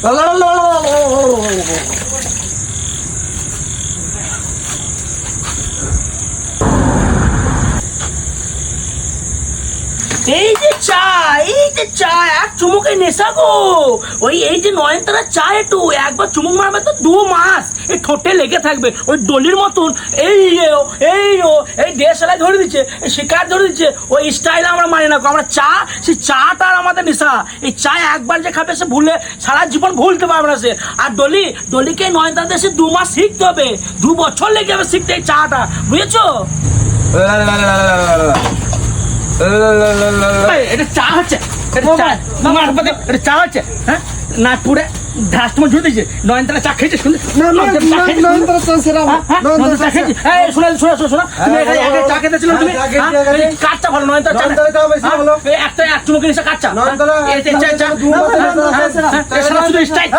এই যে চা এক চুমুকে নেশা গো। ওই এই যে নয়নতারা চা একটু একবার চুমুক মারবে তো 2 মাস এই ঠোঁটে লেগে থাকবে ওই দলির মতন। এই দেশালায় ধরে দিচ্ছে, শিকার ধরে দিচ্ছে, ওই স্টাইল আমরা মানি না। আমরা চা, সেই চাটা আর আমাদের নেশা। এই চা একবার যে খাবে সে ভুলে সারা জীবন ভুলতে পারবে না সে। আর ডলিকে নয়নতারা দেশে 2 মাস শিখতে হবে, 2 বছর লেগে যাবে শিখতে এই চাটা, বুঝেছো? এটা চা হচ্ছে, এটা চা হচ্ছে, হ্যাঁ না পুরে ধাস তোমার ঝুড়ে দিয়েছে। নয়নতারা চা খেয়েছে, শুনে চা খেতেছিল তুমি, কাঠটা ভালো নয়নতারা একটা এক চুমুকে নিচে কাঠটা স্টাইল